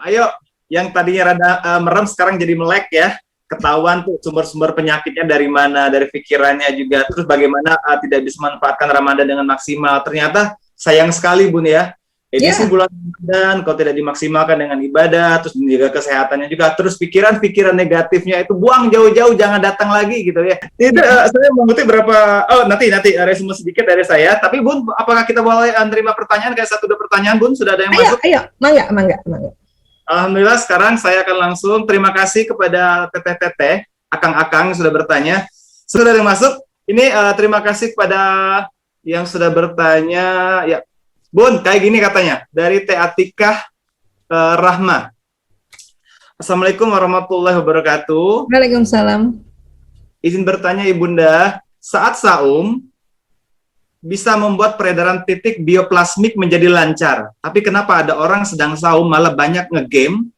Ayo, yang tadinya rada merem sekarang jadi melek ya. Ketahuan tuh sumber-sumber penyakitnya dari mana, dari pikirannya juga. Terus bagaimana tidak bisa memanfaatkan Ramadan dengan maksimal. Ternyata sayang sekali Bun ya. Edisi bulan Ramadan kalau tidak dimaksimalkan dengan ibadah, terus menjaga kesehatannya juga, terus pikiran-pikiran negatifnya itu buang jauh-jauh, jangan datang lagi gitu ya. Tidak, saya mengutip berapa, nanti resume sedikit dari saya. Tapi Bun, apakah kita boleh menerima pertanyaan? Kayak satu dua pertanyaan Bun, sudah ada yang masuk? Ayo, mangga. Alhamdulillah, sekarang saya akan langsung terima kasih kepada teteh-teteh, akang-akang yang sudah bertanya. Sudah ada yang masuk? Ini terima kasih kepada yang sudah bertanya. Ya, Bun, kayak gini katanya, dari Teh Atikah Rahma. Assalamualaikum warahmatullahi wabarakatuh. Waalaikumsalam. Izin bertanya Ibunda, saat saum bisa membuat peredaran titik bioplasmik menjadi lancar. Tapi kenapa ada orang sedang saum malah banyak ngegame,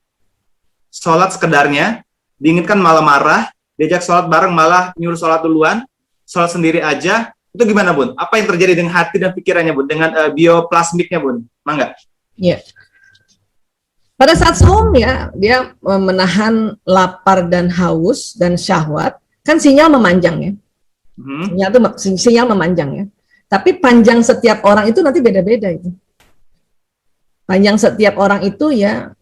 sholat sekedarnya, diinginkan malah marah, diajak sholat bareng malah nyuruh sholat duluan, sholat sendiri aja. Itu gimana Bun? Apa yang terjadi dengan hati dan pikirannya Bun? Dengan bioplasmiknya Bun? Mangga? Iya. Pada saat saum ya, dia menahan lapar dan haus dan syahwat, kan sinyal memanjang ya. Sinyal memanjang ya. Tapi panjang setiap orang itu nanti beda-beda itu. Panjang setiap orang itu ya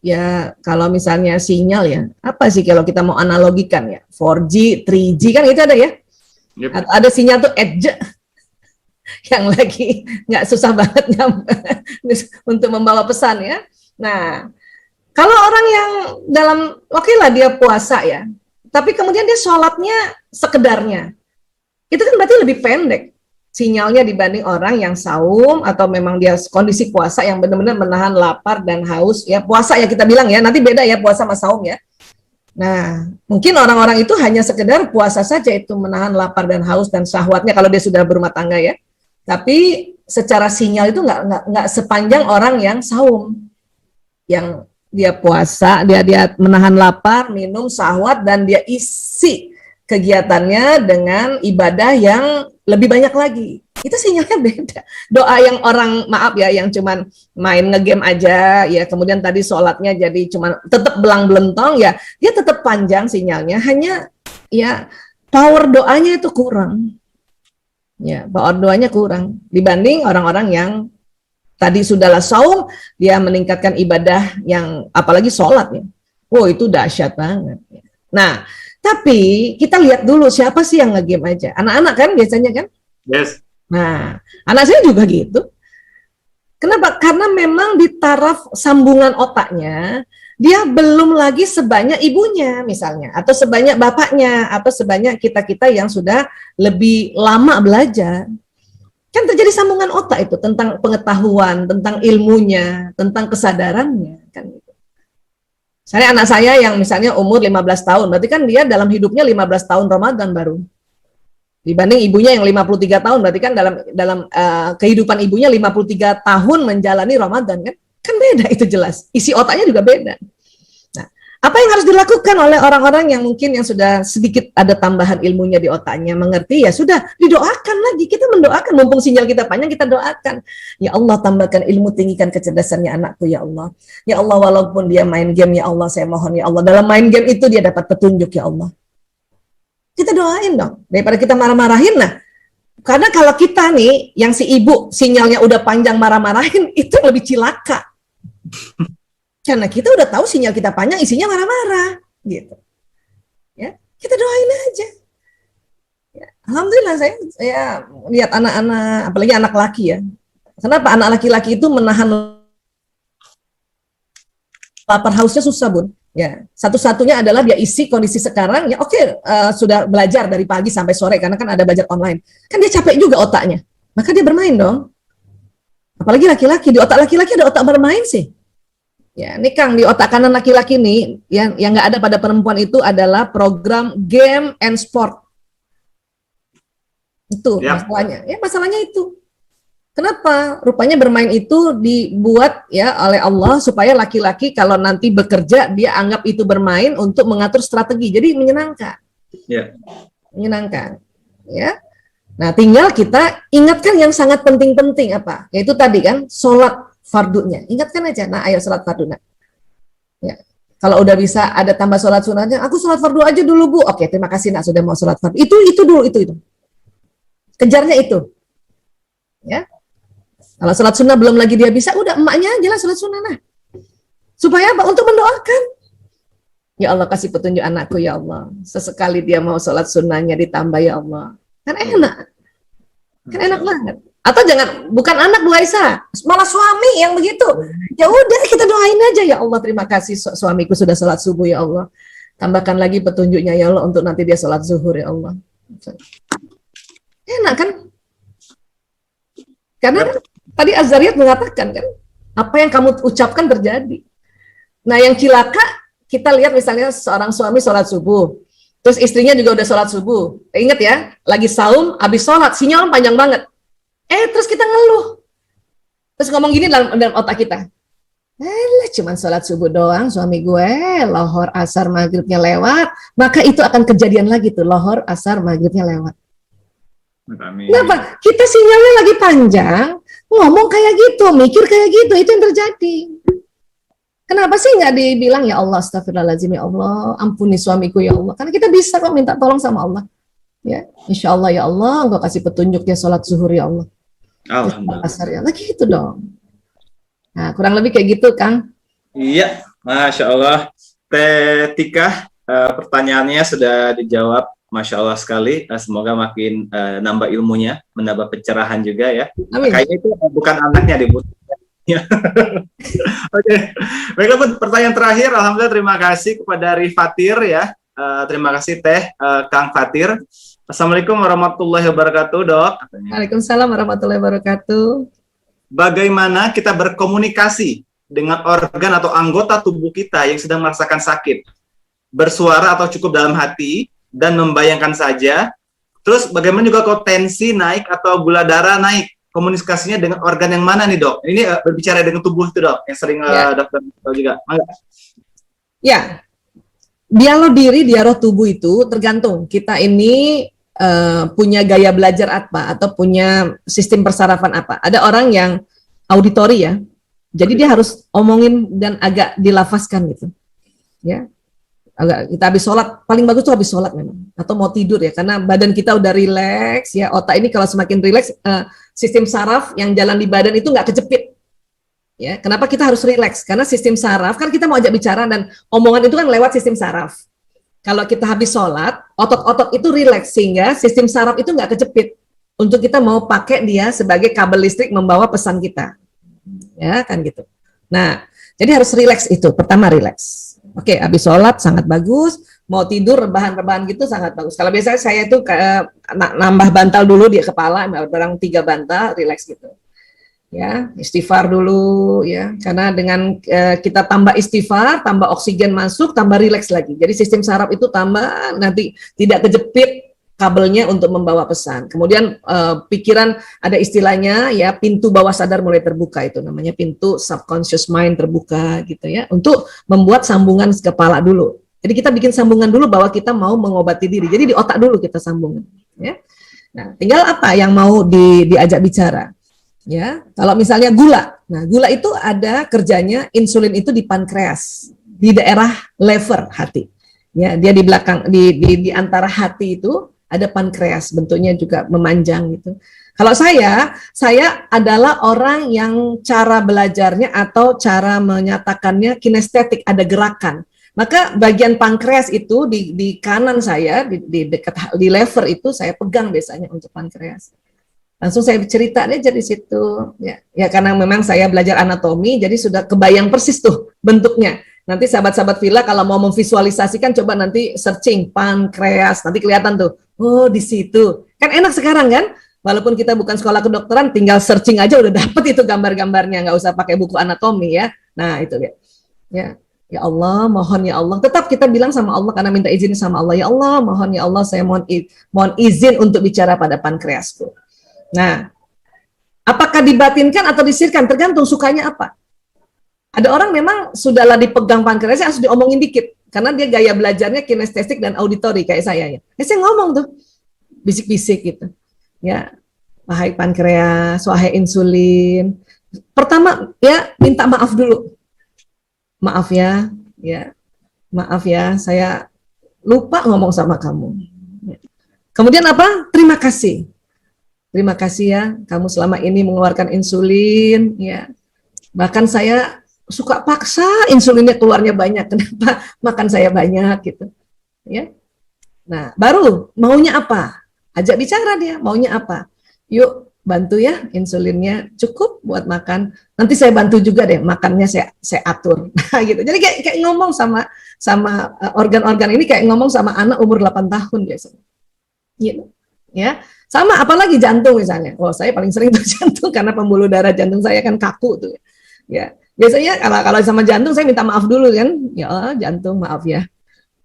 kalau misalnya sinyal ya, apa sih kalau kita mau analogikan ya, 4G, 3G kan itu ada ya. Yep. Ada sinyal tuh edge yang lagi nggak susah banget untuk membawa pesan ya. Nah, kalau orang yang dalam, oke lah dia puasa ya, tapi kemudian dia sholatnya sekedarnya, itu kan berarti lebih pendek sinyalnya dibanding orang yang saum atau memang dia kondisi puasa yang benar-benar menahan lapar dan haus ya, puasa ya kita bilang ya, nanti beda ya puasa sama saum ya. Nah, mungkin orang-orang itu hanya sekedar puasa saja itu menahan lapar dan haus dan syahwatnya kalau dia sudah berumah tangga ya. Tapi secara sinyal itu nggak sepanjang orang yang saum, yang dia puasa, dia menahan lapar, minum, syahwat, dan dia isi kegiatannya dengan ibadah yang lebih banyak lagi. Itu sinyalnya beda. Doa yang orang, maaf ya, yang cuman main ngegame aja, ya kemudian tadi sholatnya jadi cuman tetap belang-belentong, ya dia tetap panjang sinyalnya, hanya ya power doanya itu kurang. Ya, power doanya kurang dibanding orang-orang yang tadi sudahlah saum, dia meningkatkan ibadah yang apalagi sholat ya. Wow, itu dahsyat banget. Nah, tapi kita lihat dulu siapa sih yang nge-game aja. Anak-anak kan biasanya kan? Yes. Nah, anak saya juga gitu. Kenapa? Karena memang di taraf sambungan otaknya, dia belum lagi sebanyak ibunya misalnya, atau sebanyak bapaknya, atau sebanyak kita-kita yang sudah lebih lama belajar. Kan terjadi sambungan otak itu tentang pengetahuan, tentang ilmunya, tentang kesadarannya kan gitu. Misalnya anak saya yang misalnya umur 15 tahun, berarti kan dia dalam hidupnya 15 tahun Ramadan baru. Dibanding ibunya yang 53 tahun, berarti kan dalam kehidupan ibunya 53 tahun menjalani Ramadan kan? Kan beda itu jelas. Isi otaknya juga beda. Nah, apa yang harus dilakukan oleh orang-orang yang mungkin yang sudah sedikit ada tambahan ilmunya di otaknya, mengerti ya sudah didoakan lagi. Kita mendoakan, mumpung sinyal kita panjang kita doakan. Ya Allah, tambahkan ilmu, tinggikan kecerdasannya anakku ya Allah. Ya Allah, walaupun dia main game ya Allah, saya mohon ya Allah, dalam main game itu dia dapat petunjuk ya Allah. Kita doain dong, daripada kita marah-marahin. Nah, karena kalau kita nih, yang si ibu sinyalnya udah panjang marah-marahin, itu lebih cilaka. Karena kita udah tahu sinyal kita panjang, isinya marah-marah, gitu. Ya, kita doain aja. Ya, alhamdulillah saya lihat anak-anak, apalagi anak laki ya. Kenapa anak laki-laki itu menahan lapar hausnya susah Bun? Ya, satu-satunya adalah dia isi kondisi sekarang ya sudah belajar dari pagi sampai sore karena kan ada belajar online. Kan dia capek juga otaknya. Maka dia bermain dong. Apalagi laki-laki, di otak laki-laki ada otak bermain sih. Ya, ini Kang, di otak kanan laki-laki nih yang nggak ada pada perempuan itu adalah program game and sport. Itu masalahnya. Ya, masalahnya itu. Kenapa? Rupanya bermain itu dibuat ya oleh Allah supaya laki-laki kalau nanti bekerja dia anggap itu bermain untuk mengatur strategi. Jadi menyenangkan. Yeah. Menyenangkan. Ya. Nah, tinggal kita ingatkan yang sangat penting-penting apa? Yaitu tadi kan sholat fardunya. Ingatkan aja. Nah, ayo sholat fardu. Nah. Ya. Kalau udah bisa ada tambah sholat sunatnya, aku sholat fardu aja dulu Bu. Oke, terima kasih nak sudah mau sholat fardu. Itu dulu itu. Kejarnya itu. Ya. Kalau sholat sunnah belum lagi dia bisa, udah emaknya aja lah sholat sunnah nah. Supaya apa? Untuk mendoakan. Ya Allah kasih petunjuk anakku ya Allah. Sesekali dia mau sholat sunnahnya ditambah ya Allah. Kan enak. Kan enak banget. Atau jangan, bukan anak Bu Aisyah, malah suami yang begitu. Ya udah kita doain aja ya Allah, terima kasih suamiku sudah sholat subuh ya Allah. Tambahkan lagi petunjuknya ya Allah untuk nanti dia sholat zuhur ya Allah. Enak kan? Karena tadi Az-Zariyat mengatakan kan, apa yang kamu ucapkan terjadi. Nah yang cilaka, kita lihat misalnya seorang suami sholat subuh, terus istrinya juga udah sholat subuh. Ingat ya, lagi saum, habis sholat, sinyal panjang banget. Terus kita ngeluh. Terus ngomong gini dalam otak kita. Cuman sholat subuh doang, suami gue, lohor, asar, maghribnya lewat. Maka itu akan kejadian lagi tuh, lohor, asar, maghribnya lewat. Amin. Kenapa? Kita sinyalnya lagi panjang, ngomong kayak gitu, mikir kayak gitu, itu yang terjadi. Kenapa sih nggak dibilang, ya Allah, astagfirullahaladzim, ya Allah, ampuni suamiku, ya Allah. Karena kita bisa kok minta tolong sama Allah. Ya, insya Allah, ya Allah, engkau kasih petunjuk dia sholat zuhur, ya Allah. Asar ya, lagi itu dong. Nah, kurang lebih kayak gitu, Kang. Iya, Masya Allah. Teh Tika, pertanyaannya sudah dijawab, Masya Allah sekali. Semoga makin nambah ilmunya, menambah pencerahan juga ya. Amin. Kayaknya itu bukan anaknya deh, Bu. Oke, baiklah Bu, pertanyaan terakhir. Alhamdulillah, terima kasih kepada Rifatir ya. Terima kasih Teh Kang Fatir. Assalamualaikum warahmatullahi wabarakatuh, Dok. Waalaikumsalam warahmatullahi wabarakatuh. Bagaimana kita berkomunikasi dengan organ atau anggota tubuh kita yang sedang merasakan sakit? Bersuara atau cukup dalam hati dan membayangkan saja. Terus bagaimana juga kalau tensi naik atau gula darah naik? Komunikasinya dengan organ yang mana nih, Dok? Ini berbicara dengan tubuh itu, Dok, yang sering dokter tahu juga. Ya. Dialog diri, dialog tubuh itu tergantung kita ini punya gaya belajar apa atau punya sistem persarafan apa. Ada orang yang auditori ya, jadi dia harus omongin dan agak dilafazkan gitu, ya. Agak kita habis sholat, paling bagus tuh habis sholat memang, atau mau tidur ya, karena badan kita udah rileks ya. Otak ini kalau semakin rileks, sistem saraf yang jalan di badan itu nggak kejepit. Ya, kenapa kita harus rileks? Karena sistem saraf kan kita mau ajak bicara dan omongan itu kan lewat sistem saraf. Kalau kita habis sholat, otot-otot itu rileks sehingga sistem saraf itu nggak kejepit untuk kita mau pakai dia sebagai kabel listrik membawa pesan kita, ya kan gitu. Nah, jadi harus rileks itu. Pertama rileks. Oke, habis sholat sangat bagus. Mau tidur rebahan-rebahan gitu sangat bagus. Kalau biasanya saya itu nambah bantal dulu di kepala, barang 3 bantal, rileks gitu. Ya, istighfar dulu ya, karena dengan kita tambah istighfar, tambah oksigen masuk, tambah rileks lagi. Jadi sistem saraf itu tambah, nanti tidak kejepit kabelnya untuk membawa pesan. Kemudian pikiran, ada istilahnya ya, pintu bawah sadar mulai terbuka, itu namanya pintu subconscious mind terbuka gitu ya, untuk membuat sambungan kepala dulu. Jadi kita bikin sambungan dulu bahwa kita mau mengobati diri. Jadi di otak dulu kita sambungan ya. Nah, tinggal apa yang mau diajak bicara. Ya, kalau misalnya gula, nah gula itu ada kerjanya, insulin itu di pankreas, di daerah lever hati. Ya, dia di belakang, di antara hati itu ada pankreas, bentuknya juga memanjang gitu. Kalau saya adalah orang yang cara belajarnya atau cara menyatakannya kinestetik, ada gerakan. Maka bagian pankreas itu di kanan saya, di dekat di lever itu saya pegang biasanya untuk pankreas. Langsung saya cerita aja di situ ya karena memang saya belajar anatomi, jadi sudah kebayang persis tuh bentuknya. Nanti sahabat-sahabat Villa kalau mau memvisualisasikan, coba nanti searching pankreas, nanti kelihatan tuh, oh di situ kan enak sekarang kan, walaupun kita bukan sekolah kedokteran, tinggal searching aja udah dapet itu gambar-gambarnya, nggak usah pakai buku anatomi ya. Nah itu ya Allah, mohon ya Allah, tetap kita bilang sama Allah karena minta izin sama Allah, ya Allah, mohon ya Allah, saya mohon izin untuk bicara pada pankreasku. Nah, apakah dibatinkan atau disirkan? Tergantung sukanya apa. Ada orang memang sudahlah dipegang pankreasnya harus diomongin dikit, karena dia gaya belajarnya kinestetik dan auditori kayak saya ya. Saya ngomong tuh, bisik-bisik gitu. Ya, wahai pankreas, wahai insulin. Pertama ya minta maaf dulu. Maaf ya, ya maaf ya, saya lupa ngomong sama kamu. Kemudian apa? Terima kasih. Terima kasih ya, kamu selama ini mengeluarkan insulin, ya. Bahkan saya suka paksa insulinnya keluarnya banyak. Kenapa? Makan saya banyak gitu, ya. Nah, baru maunya apa? Ajak bicara dia, maunya apa? Yuk bantu ya insulinnya cukup buat makan. Nanti saya bantu juga deh makannya saya atur. Nah, gitu. Jadi kayak ngomong sama organ-organ ini kayak ngomong sama anak umur 8 tahun biasanya. Gitu. Ya. Sama apalagi jantung misalnya. Oh, saya paling sering tuh jantung karena pembuluh darah jantung saya kan kaku tuh. Ya. Biasanya kalau sama jantung saya minta maaf dulu kan. Ya, jantung maaf ya.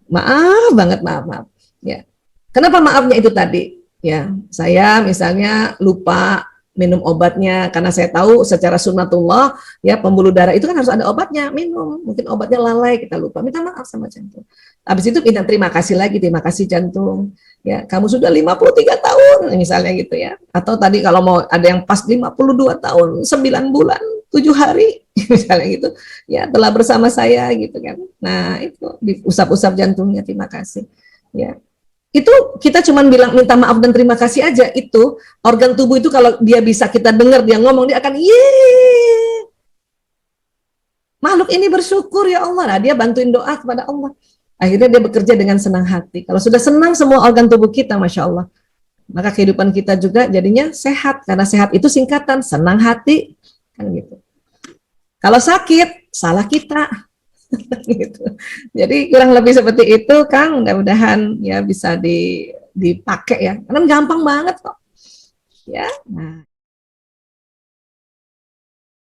Maaf banget, maaf. Ya. Kenapa maafnya itu tadi? Ya, saya misalnya lupa minum obatnya karena saya tahu secara sunnatullah ya pembuluh darah itu kan harus ada obatnya, minum. Mungkin obatnya lalai, kita lupa. Minta maaf sama jantung. Habis itu minta terima kasih lagi, terima kasih jantung. Ya, kamu sudah 53 tahun misalnya gitu ya. Atau tadi kalau mau ada yang pas 52 tahun, 9 bulan, 7 hari misalnya gitu. Ya, telah bersama saya gitu kan. Nah, itu diusap-usap jantungnya, terima kasih. Ya. Itu kita cuma bilang minta maaf dan terima kasih aja, itu organ tubuh itu kalau dia bisa kita dengar dia ngomong, dia akan yeay, makhluk ini bersyukur ya Allah. Nah, dia bantuin doa kepada Allah, akhirnya dia bekerja dengan senang hati. Kalau sudah senang semua organ tubuh kita, Masya Allah, maka kehidupan kita juga jadinya sehat, karena sehat itu singkatan senang hati kan gitu. Kalau sakit salah kita. Gitu. Jadi kurang lebih seperti itu, Kang. Mudah-mudahan ya bisa dipakai ya. Karena gampang banget kok. Ya. Nah.